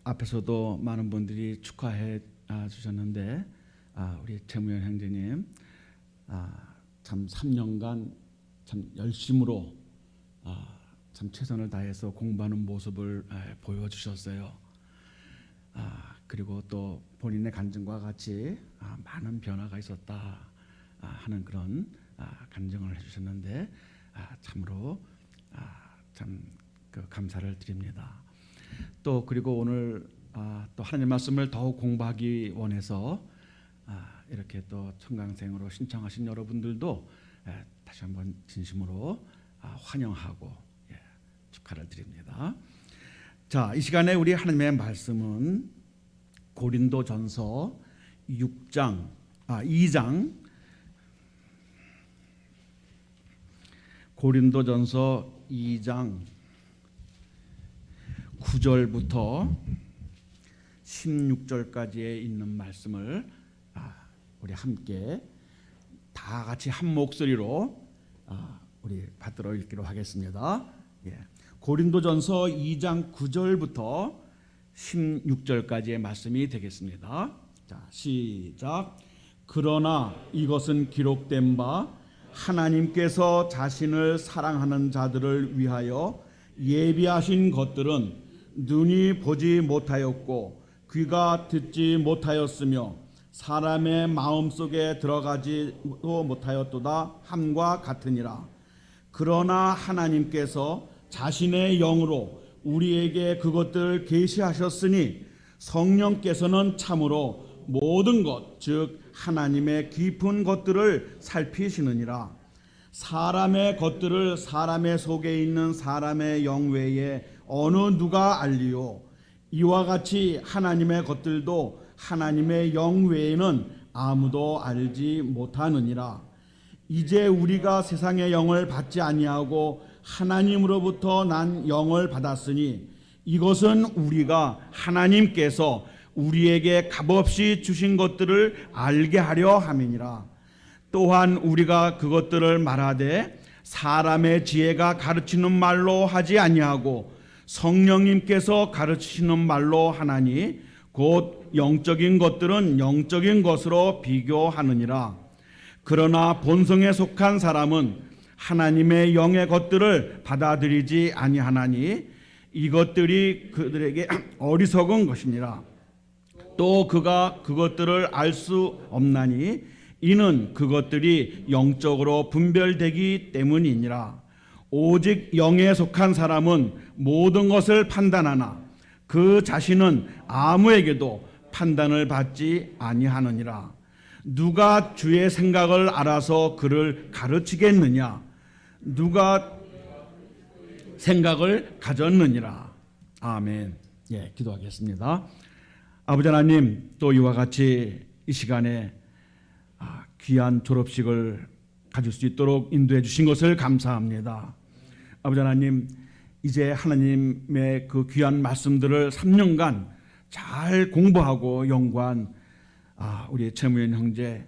앞에서도 많은 분들이 축하해 주셨는데 우리 최무현 형제님 참 3년간 참 열심으로 참 최선을 다해서 공부하는 모습을 보여주셨어요. 그리고 또 본인의 간증과 같이 많은 변화가 있었다 하는 그런 간증을 해주셨는데 참으로 참 감사를 드립니다. 또 그리고 오늘 또 하나님 말씀을 더욱 공부하기 원해서 이렇게 또 청강생으로 신청하신 여러분들도 다시 한번 진심으로 환영하고 축하를 드립니다. 자, 이 시간에 우리 하나님의 말씀은 고린도전서 2장 고린도전서 2장 9절부터 16절까지에 있는 말씀을 우리 함께 다 같이 한 목소리로 우리 받들어 읽기로 하겠습니다. 고린도전서 2장 9절부터 16절까지의 말씀이 되겠습니다. 자, 시작. 그러나 이것은 기록된 바 하나님께서 자신을 사랑하는 자들을 위하여 예비하신 것들은 눈이 보지 못하였고 귀가 듣지 못하였으며 사람의 마음속에 들어가지도 못하였도다 함과 같으니라. 그러나 하나님께서 자신의 영으로 우리에게 그것들을 계시하셨으니 성령께서는 참으로 모든 것, 즉 하나님의 깊은 것들을 살피시느니라. 사람의 것들을 사람의 속에 있는 사람의 영 외에 어느 누가 알리요? 이와 같이 하나님의 것들도 하나님의 영 외에는 아무도 알지 못하느니라. 이제 우리가 세상의 영을 받지 아니하고 하나님으로부터 난 영을 받았으니 이것은 우리가 하나님께서 우리에게 값없이 주신 것들을 알게 하려 함이니라. 또한 우리가 그것들을 말하되 사람의 지혜가 가르치는 말로 하지 아니하고 성령님께서 가르치시는 말로 하나니 곧 영적인 것들은 영적인 것으로 비교하느니라. 그러나 본성에 속한 사람은 하나님의 영의 것들을 받아들이지 아니하나니 이것들이 그들에게 어리석은 것이니라. 또 그가 그것들을 알 수 없나니 이는 그것들이 영적으로 분별되기 때문이니라. 오직 영에 속한 사람은 모든 것을 판단하나 그 자신은 아무에게도 판단을 받지 아니하느니라. 누가 주의 생각을 알아서 그를 가르치겠느냐? 누가 생각을 가졌느니라. 아멘. 기도하겠습니다. 아버지 하나님, 또 이와 같이 이 시간에 귀한 졸업식을 가질 수 있도록 인도해 주신 것을 감사합니다. 아버지 하나님, 이제 하나님의 그 귀한 말씀들을 3년간 잘 공부하고 연구한 우리 최무현 형제,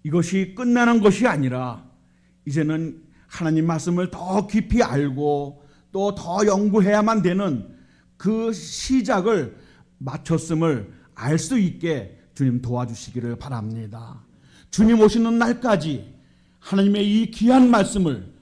이것이 끝나는 것이 아니라 이제는 하나님 말씀을 더 깊이 알고 또 더 연구해야만 되는 그 시작을 마쳤음을 알 수 있게 주님 도와주시기를 바랍니다. 주님 오시는 날까지 하나님의 이 귀한 말씀을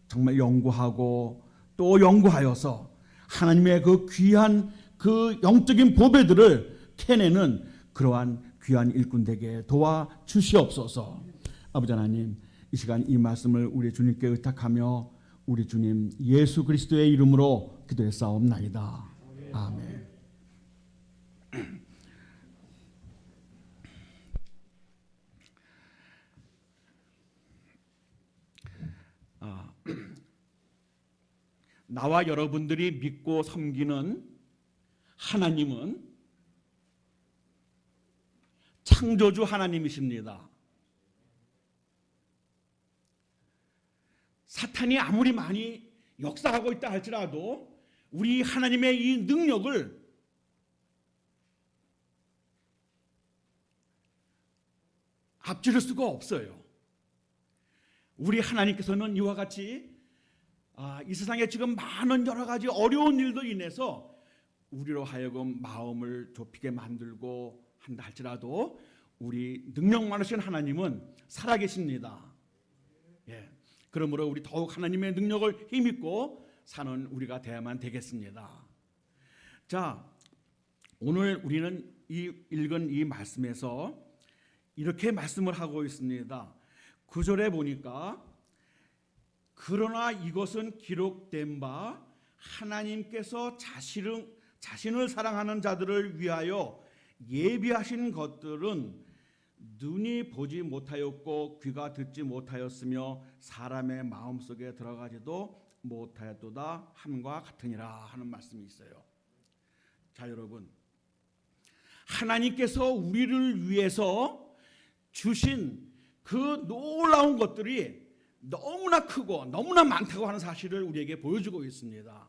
정말 연구하고 또 연구하여서 하나님의 그 귀한 그 영적인 보배들을 캐내는 그러한 귀한 일꾼 되게 도와주시옵소서. 아버지 하나님, 이 시간 이 말씀을 우리 주님께 의탁하며 우리 주님 예수 그리스도의 이름으로 기도했사옵나이다. 아멘. 나와 여러분들이 믿고 섬기는 하나님은 창조주 하나님이십니다. 사탄이 아무리 많이 역사하고 있다 할지라도 우리 하나님의 이 능력을 앞지를 수가 없어요. 우리 하나님께서는 이와 같이 이 세상에 지금 많은 여러 가지 어려운 일로 인해서 우리로 하여금 마음을 좁히게 만들고 한다 할지라도 우리 능력 많으신 하나님은 살아계십니다. 예. 그러므로 우리 더욱 하나님의 능력을 힘입고 사는 우리가 되어야만 되겠습니다. 자, 오늘 우리는 이 읽은 이 말씀에서 이렇게 말씀을 하고 있습니다. 9절에 보니까 그러나 이것은 기록된 바 하나님께서 자신을 사랑하는 자들을 위하여 예비하신 것들은 눈이 보지 못하였고 귀가 듣지 못하였으며 사람의 마음속에 들어가지도 못하였도다 함과 같으니라 하는 말씀이 있어요. 자, 여러분, 하나님께서 우리를 위해서 주신 그 놀라운 것들이 너무나 크고 너무나 많다고 하는 사실을 우리에게 보여주고 있습니다.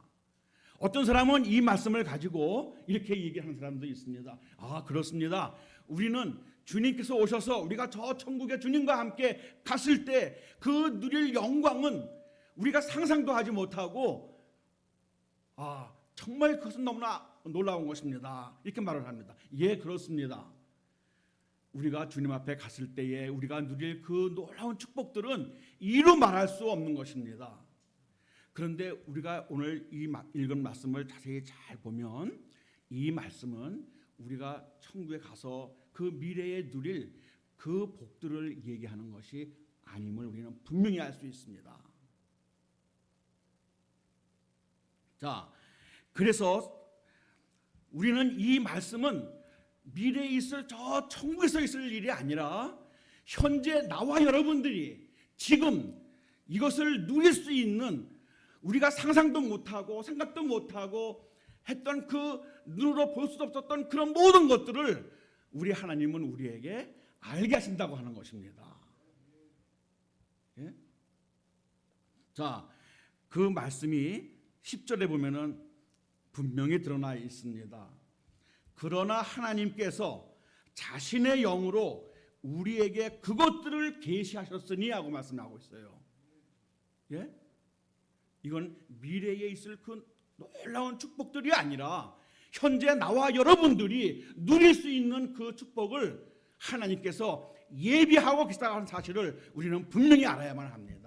어떤 사람은 이 말씀을 가지고 이렇게 얘기하는 사람도 있습니다. 아, 그렇습니다. 우리는 주님께서 오셔서 우리가 저 천국에 주님과 함께 갔을 때 그 누릴 영광은 우리가 상상도 하지 못하고 정말 그것은 너무나 놀라운 것입니다. 이렇게 말을 합니다. 예, 그렇습니다. 우리가 주님 앞에 갔을 때에 우리가 누릴 그 놀라운 축복들은 이루 말할 수 없는 것입니다. 그런데 우리가 오늘 이 읽은 말씀을 자세히 잘 보면 이 말씀은 우리가 천국에 가서 그 미래에 누릴 그 복들을 얘기하는 것이 아님을 우리는 분명히 알 수 있습니다. 자, 그래서 우리는 이 말씀은 미래에 있을 저 천국에서 있을 일이 아니라 현재 나와 여러분들이 지금 이것을 누릴 수 있는 우리가 상상도 못하고 생각도 못하고 했던 그 눈으로 볼 수도 없었던 그런 모든 것들을 우리 하나님은 우리에게 알게 하신다고 하는 것입니다. 예? 자, 그 말씀이 10절에 보면은 분명히 드러나 있습니다. 그러나 하나님께서 자신의 영으로 우리에게 그것들을 계시하셨으니 하고 말씀하고 있어요. 예? 이건 미래에 있을 그 놀라운 축복들이 아니라 현재 나와 여러분들이 누릴 수 있는 그 축복을 하나님께서 예비하고 계시다는 사실을 우리는 분명히 알아야만 합니다.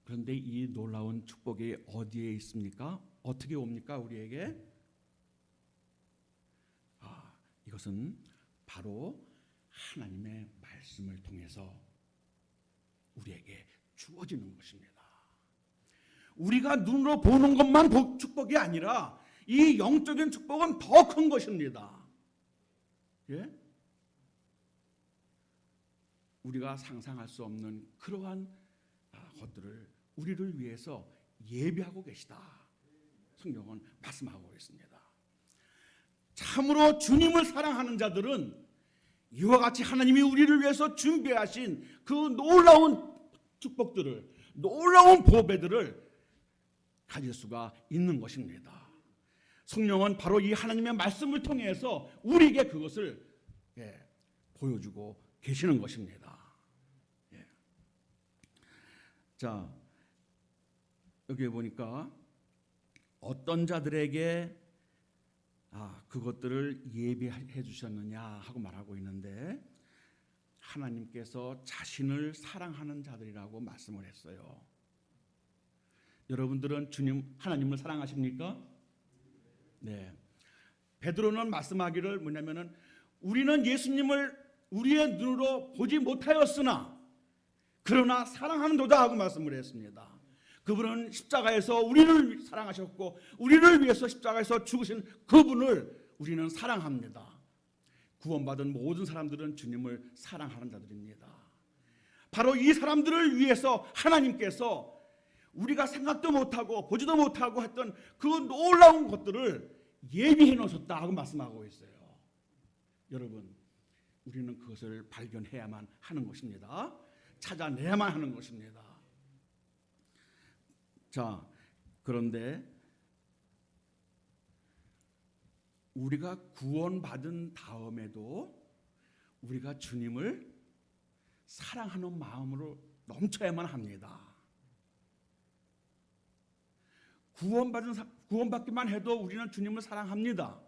그런데 이 놀라운 축복이 어디에 있습니까? 어떻게 옵니까? 우리에게? 이것은 바로 하나님의 말씀을 통해서 우리에게 주어지는 것입니다. 우리가 눈으로 보는 것만 축복이 아니라 이 영적인 축복은 더 큰 것입니다. 예? 우리가 상상할 수 없는 그러한 것들을 우리를 위해서 예비하고 계시다. 성경은 말씀하고 있습니다. 참으로 주님을 사랑하는 자들은 이와 같이 하나님이 우리를 위해서 준비하신 그 놀라운 축복들을, 놀라운 보배들을 가질 수가 있는 것입니다. 성령은 바로 이 하나님의 말씀을 통해서 우리에게 그것을 보여주고 계시는 것입니다. 자, 여기 보니까 어떤 자들에게 그것들을 예비해 주셨느냐 하고 말하고 있는데 하나님께서 자신을 사랑하는 자들이라고 말씀을 했어요. 여러분들은 하나님을 사랑하십니까? 네. 베드로는 말씀하기를 뭐냐면은 우리는 예수님을 우리의 눈으로 보지 못하였으나 그러나 사랑하는도다 하고 말씀을 했습니다. 그분은 십자가에서 우리를 사랑하셨고 우리를 위해서 십자가에서 죽으신 그분을 우리는 사랑합니다. 구원받은 모든 사람들은 주님을 사랑하는 자들입니다. 바로 이 사람들을 위해서 하나님께서 우리가 생각도 못하고 보지도 못하고 했던 그 놀라운 것들을 예비해 놓으셨다 하고 말씀하고 있어요. 여러분, 우리는 그것을 발견해야만 하는 것입니다. 찾아내야만 하는 것입니다. 자, 그런데 우리가 구원받은 다음에도 우리가 주님을 사랑하는 마음으로 넘쳐야만 합니다. 구원받기만 해도 우리는 주님을 사랑합니다.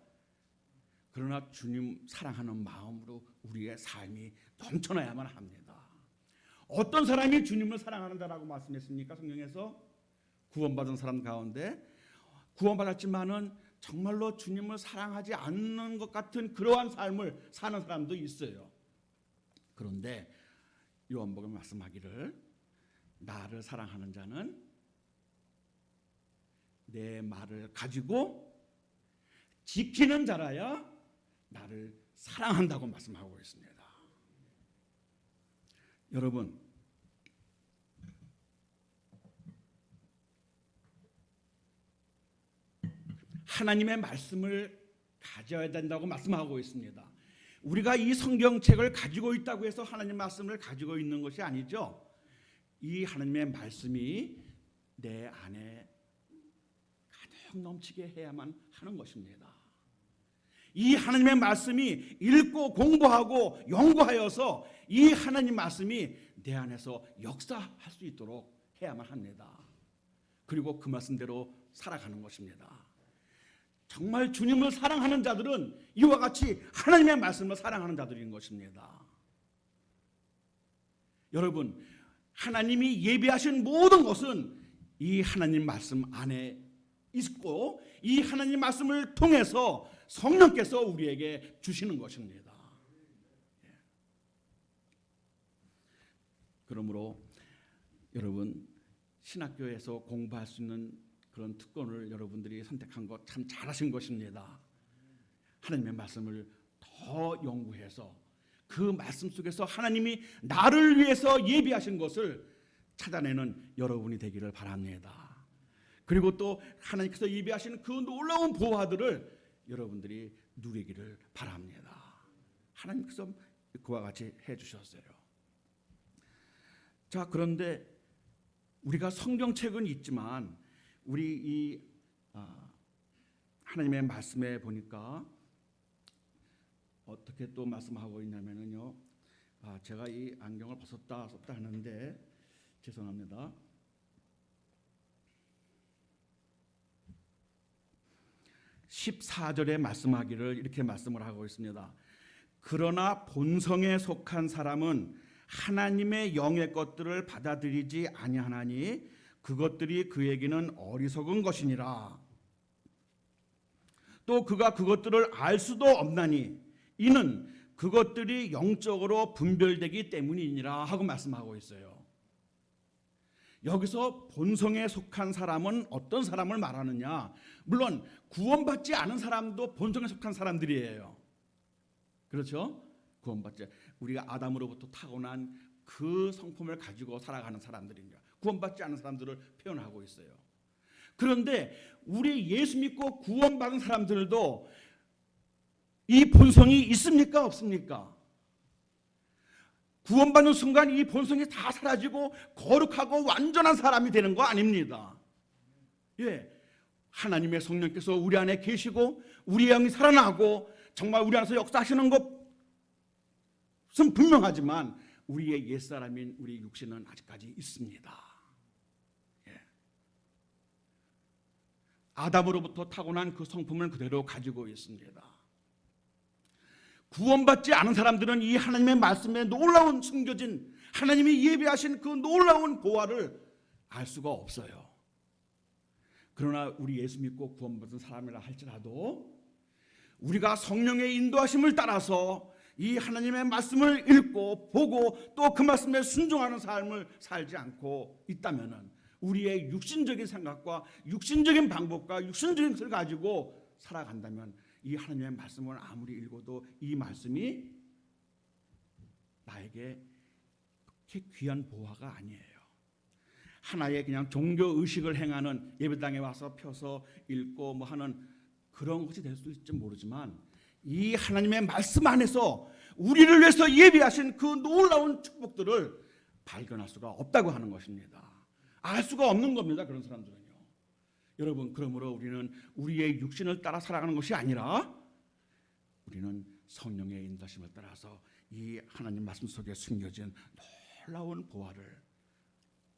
그러나 주님 사랑하는 마음으로 우리의 삶이 넘쳐나야만 합니다. 어떤 사람이 주님을 사랑하는 자라고 말씀했습니까? 성경에서 구원받은 사람 가운데 구원받았지만은 정말로 주님을 사랑하지 않는 것 같은 그러한 삶을 사는 사람도 있어요. 그런데 요한복음에 말씀하기를 나를 사랑하는 자는 내 말을 가지고 지키는 자라야 나를 사랑한다고 말씀하고 있습니다. 여러분, 하나님의 말씀을 가져야 된다고 말씀하고 있습니다. 우리가 이 성경책을 가지고 있다고 해서 하나님 말씀을 가지고 있는 것이 아니죠. 이 하나님의 말씀이 내 안에 가득 넘치게 해야만 하는 것입니다. 이 하나님의 말씀이 읽고 공부하고 연구하여서 이 하나님 말씀이 내 안에서 역사할 수 있도록 해야만 합니다. 그리고 그 말씀대로 살아가는 것입니다. 정말 주님을 사랑하는 자들은 이와 같이 하나님의 말씀을 사랑하는 자들인 것입니다. 여러분, 하나님이 예비하신 모든 것은 이 하나님 말씀 안에 있고 이 하나님 말씀을 통해서 성령께서 우리에게 주시는 것입니다. 그러므로 여러분, 신학교에서 공부할 수 있는 그런 특권을 여러분들이 선택한 것 참 잘하신 것입니다. 하나님의 말씀을 더 연구해서 그 말씀 속에서 하나님이 나를 위해서 예비하신 것을 찾아내는 여러분이 되기를 바랍니다. 그리고 또 하나님께서 예비하신 그 놀라운 보화들을 여러분들이 누리기를 바랍니다. 하나님께서 그와 같이 해주셨어요. 자, 그런데 우리가 성경책은 있지만 우리 이 하나님의 말씀에 보니까 어떻게 또 말씀하고 있냐면요. 제가 이 안경을 벗었다 썼다 하는데 죄송합니다. 14절에 말씀하기를 이렇게 말씀을 하고 있습니다. 그러나 본성에 속한 사람은 하나님의 영의 것들을 받아들이지 아니하나니 그것들이 그에게는 어리석은 것이니라. 또 그가 그것들을 알 수도 없나니 이는 그것들이 영적으로 분별되기 때문이니라 하고 말씀하고 있어요. 여기서 본성에 속한 사람은 어떤 사람을 말하느냐? 물론 구원받지 않은 사람도 본성에 속한 사람들이에요. 그렇죠? 구원받지 우리가 아담으로부터 타고난 그 성품을 가지고 살아가는 사람들입니다. 구원받지 않은 사람들을 표현하고 있어요. 그런데 우리 예수 믿고 구원받은 사람들도 이 본성이 있습니까? 없습니까? 구원받는 순간 이 본성이 다 사라지고 거룩하고 완전한 사람이 되는 거 아닙니다. 예, 하나님의 성령께서 우리 안에 계시고 우리의 영이 살아나고 정말 우리 안에서 역사하시는 것은 분명하지만 우리의 옛사람인 우리 육신은 아직까지 있습니다. 예. 아담으로부터 타고난 그 성품을 그대로 가지고 있습니다. 구원받지 않은 사람들은 이 하나님의 말씀에 놀라운 숨겨진 하나님이 예비하신 그 놀라운 보화를 알 수가 없어요. 그러나 우리 예수 믿고 구원받은 사람이라 할지라도 우리가 성령의 인도하심을 따라서 이 하나님의 말씀을 읽고 보고 또 그 말씀에 순종하는 삶을 살지 않고 있다면 우리의 육신적인 생각과 육신적인 방법과 육신적인 것을 가지고 살아간다면 이 하나님의 말씀을 아무리 읽어도 이 말씀이 나에게 그렇게 귀한 보화가 아니에요. 하나의 그냥 종교 의식을 행하는 예배당에 와서 펴서 읽고 뭐 하는 그런 것이 될 수 있을지 모르지만 이 하나님의 말씀 안에서 우리를 위해서 예비하신 그 놀라운 축복들을 발견할 수가 없다고 하는 것입니다. 알 수가 없는 겁니다. 그런 사람들은요. 여러분, 그러므로 우리는 우리의 육신을 따라 살아가는 것이 아니라 우리는 성령의 인도하심을 따라서 이 하나님 말씀 속에 숨겨진 놀라운 보화를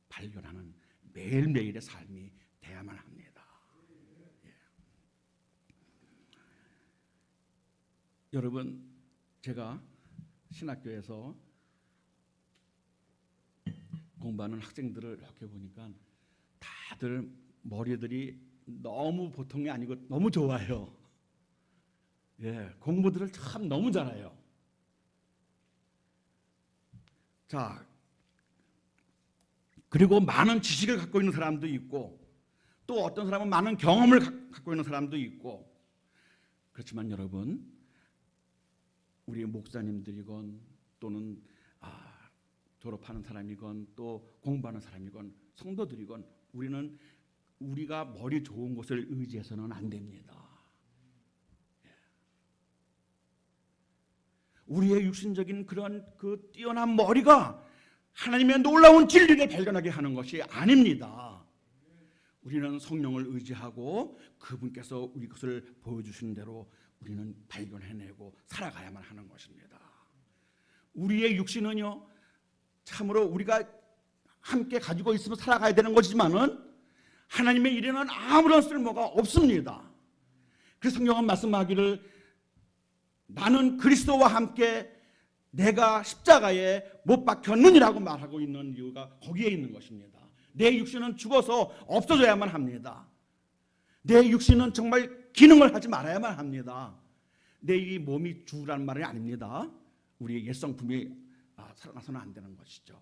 발견하는 매일매일의 삶이 돼야만 합니다. 여러분, 제가 신학교에서 공부하는 학생들을 이렇게 보니까 다들 머리들이 너무 보통이 아니고 너무 좋아요. 예, 공부들을 참 너무 잘해요. 자, 그리고 많은 지식을 갖고 있는 사람도 있고, 또 어떤 사람은 많은 경험을 갖고 있는 사람도 있고. 그렇지만 여러분, 우리 목사님들이건 또는 졸업하는 사람이건 또 공부하는 사람이건 성도들이건 우리는 우리가 머리 좋은 것을 의지해서는 안 됩니다. 우리의 육신적인 그런 그 뛰어난 머리가 하나님의 놀라운 진리를 발견하게 하는 것이 아닙니다. 우리는 성령을 의지하고 그분께서 우리 것을 보여주시는 대로 우리는 발견해내고 살아가야만 하는 것입니다. 우리의 육신은요, 참으로 우리가 함께 가지고 있으면 살아가야 되는 것이지만은 하나님의 일에는 아무런 쓸모가 없습니다. 그래서 성경은 말씀하기를 나는 그리스도와 함께 내가 십자가에 못 박혔느니라고 말하고 있는 이유가 거기에 있는 것입니다. 내 육신은 죽어서 없어져야만 합니다. 내 육신은 정말 기능을 하지 말아야만 합니다. 내 이 몸이 죽으라는 말이 아닙니다. 우리의 옛 성품이 살아나서는 안 되는 것이죠.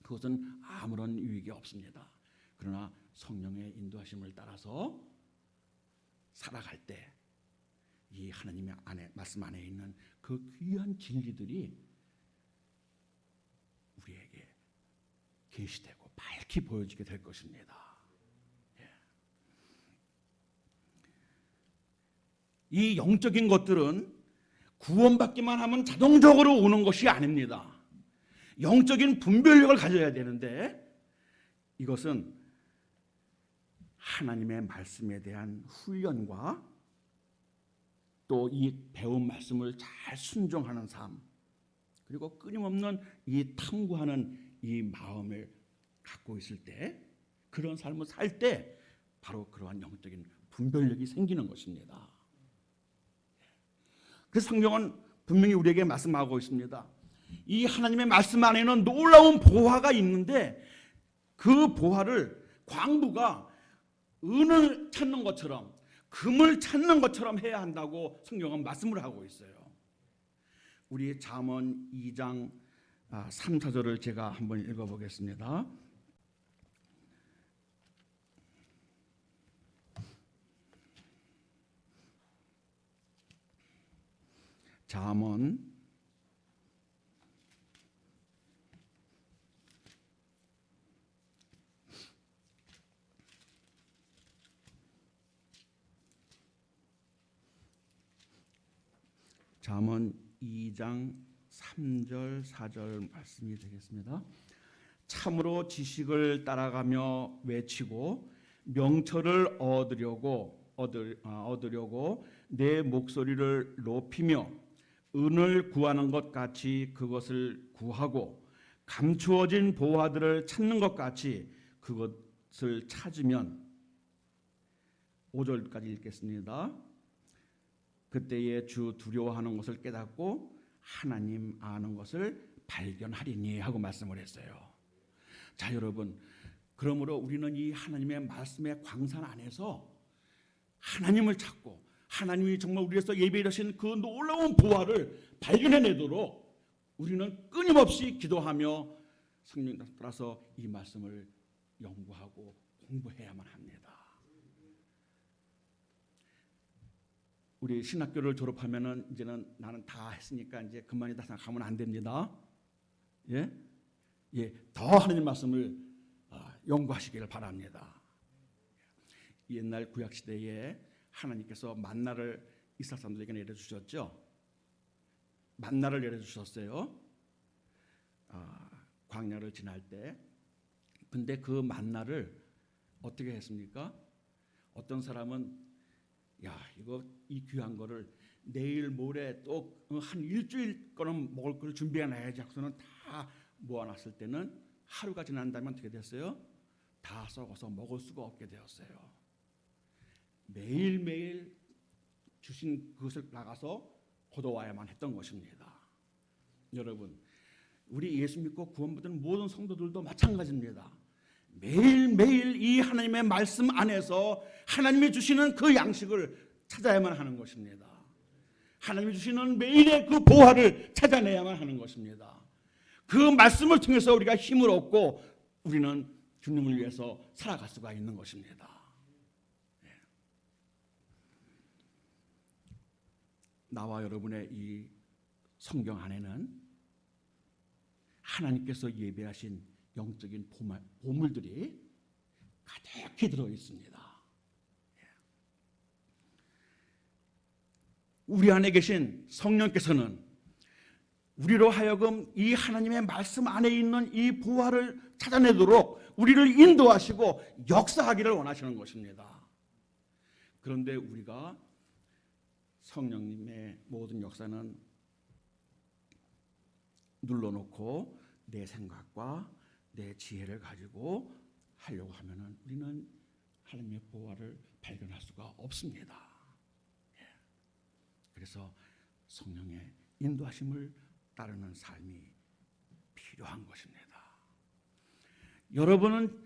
그것은 아무런 유익이 없습니다. 그러나 성령의 인도하심을 따라서 살아갈 때 이 하나님의 말씀 안에 있는 그 귀한 진리들이 우리에게 계시되고 밝히 보여지게 될 것입니다. 이 영적인 것들은 구원받기만 하면 자동적으로 오는 것이 아닙니다. 영적인 분별력을 가져야 되는데 이것은 하나님의 말씀에 대한 훈련과 또 이 배운 말씀을 잘 순종하는 삶, 그리고 끊임없는 이 탐구하는 이 마음을 갖고 있을 때, 그런 삶을 살 때 바로 그러한 영적인 분별력이 생기는 것입니다. 그래서 성경은 분명히 우리에게 말씀하고 있습니다. 이 하나님의 말씀 안에는 놀라운 보화가 있는데 그 보화를 광부가 은을 찾는 것처럼, 금을 찾는 것처럼 해야 한다고 성경은 말씀을 하고 있어요. 우리 잠언 2장 3, 4절을 제가 한번 읽어보겠습니다. 잠언 2장 3절 4절 말씀이 되겠습니다. 참으로 지식을 따라가며 외치고 명철을 얻으려고 내 목소리를 높이며 은을 구하는 것 같이 그것을 구하고 감추어진 보화들을 찾는 것 같이 그것을 찾으면 5절까지 읽겠습니다. 그때에 주 두려워하는 것을 깨닫고 하나님 아는 것을 발견하리니 하고 말씀을 했어요. 자, 여러분, 그러므로 우리는 이 하나님의 말씀의 광산 안에서 하나님을 찾고 하나님이 정말 우리에서 예비하신 그 놀라운 보화를 발견해내도록 우리는 끊임없이 기도하며 성령 따라서 이 말씀을 연구하고 공부해야만 합니다. 우리 신학교를 졸업하면은 이제는 나는 다 했으니까 이제 그만이다 생각하면 안 됩니다. 더 하나님 말씀을 연구하시기를 바랍니다. 옛날 구약 시대에 하나님께서 만나를 이스라엘 사람들에게 내려주셨죠. 만나를 내려주셨어요. 광야를 지날 때. 근데 그 만나를 어떻게 했습니까? 어떤 사람은 이 귀한 거를 내일 모레 또 한 일주일 거는 먹을 걸 준비해놔야지 하고서는 다 모아놨을 때는 하루가 지난다면 어떻게 됐어요? 다 썩어서 먹을 수가 없게 되었어요. 매일매일 주신 그것을 나가서 거둬와야만 했던 것입니다. 여러분, 우리 예수 믿고 구원받은 모든 성도들도 마찬가지입니다. 매일매일 이 하나님의 말씀 안에서 하나님이 주시는 그 양식을 찾아야만 하는 것입니다. 하나님이 주시는 매일의 그 보화를 찾아내야만 하는 것입니다. 그 말씀을 통해서 우리가 힘을 얻고 우리는 주님을 위해서 살아갈 수가 있는 것입니다. 나와 여러분의 이 성경 안에는 하나님께서 예배하신 영적인 보물들이 가득히 들어 있습니다. 우리 안에 계신 성령께서는 우리로 하여금 이 하나님의 말씀 안에 있는 이 보화를 찾아내도록 우리를 인도하시고 역사하기를 원하시는 것입니다. 그런데 우리가 성령님의 모든 역사는 눌러놓고 내 생각과 내 지혜를 가지고 하려고 하면은 우리는 하나님의 보화를 발견할 수가 없습니다. 그래서 성령의 인도하심을 따르는 삶이 필요한 것입니다. 여러분은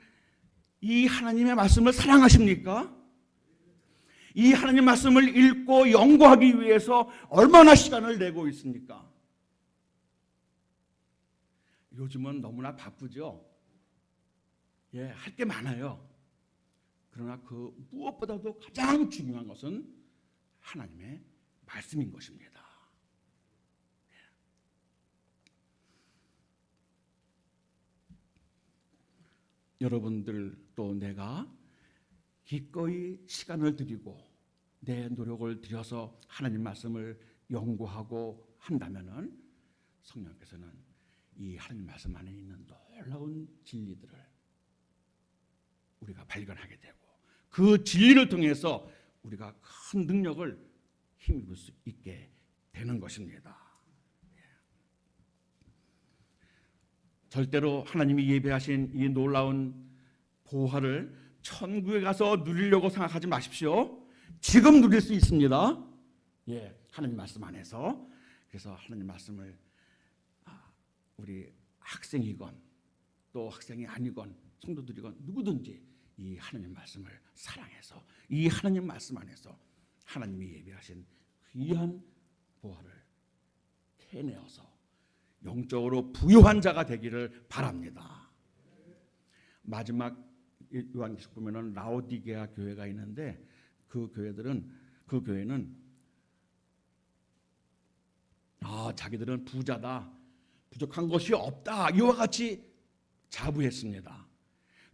이 하나님의 말씀을 사랑하십니까? 이 하나님 말씀을 읽고 연구하기 위해서 얼마나 시간을 내고 있습니까? 요즘은 너무나 바쁘죠. 할 게 많아요. 그러나 그 무엇보다도 가장 중요한 것은 하나님의 말씀인 것입니다. 여러분들 또 내가 기꺼이 시간을 들이고 내 노력을 들여서 하나님 말씀을 연구하고 한다면은 성령께서는 이 하나님 말씀 안에 있는 놀라운 진리들을 우리가 발견하게 되고 그 진리를 통해서 우리가 큰 능력을 힘입을 수 있게 되는 것입니다. 절대로 하나님이 예배하신 이 놀라운 보화를 천국에 가서 누리려고 생각하지 마십시오. 지금 누릴 수 있습니다. 하나님 말씀 안에서. 그래서 하나님 말씀을 우리 학생이건 또 학생이 아니건 성도들이건 누구든지 이 하나님 말씀을 사랑해서 이 하나님 말씀 안에서 하나님이 예배하신 귀한 보화를 캐내어서 영적으로 부유한 자가 되기를 바랍니다. 마지막 요한계시록 보면은 라오디게아 교회가 있는데 그 교회는 자기들은 부자다, 부족한 것이 없다 이와 같이 자부했습니다.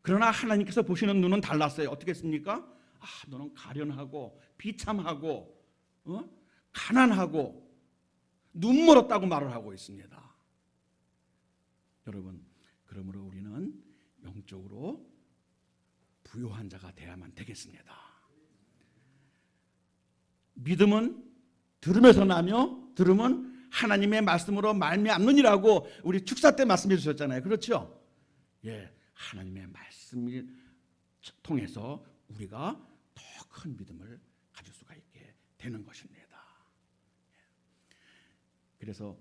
그러나 하나님께서 보시는 눈은 달랐어요. 어떻게 했습니까? 너는 가련하고 비참하고 가난하고 눈 멀었다고 말을 하고 있습니다. 여러분, 그러므로 우리는 영적으로 부유한 자가 되어야만 되겠습니다. 믿음은 들음에서 나며 들음은 하나님의 말씀으로 말미암느니라고 우리 축사 때 말씀해 주셨잖아요. 그렇죠? 하나님의 말씀을 통해서 우리가 더 큰 믿음을 가질 수가 있게 되는 것입니다. 그래서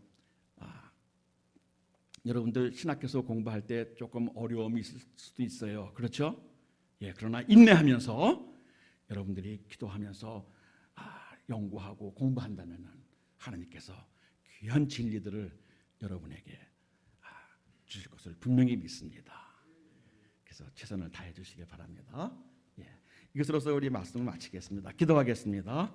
여러분들 신학교에서 공부할 때 조금 어려움이 있을 수도 있어요. 그렇죠? 그러나 인내하면서 여러분들이 기도하면서 연구하고 공부한다면 하나님께서 귀한 진리들을 여러분에게 주실 것을 분명히 믿습니다. 그래서 최선을 다해 주시기 바랍니다. 이것으로서 우리 말씀을 마치겠습니다. 기도하겠습니다.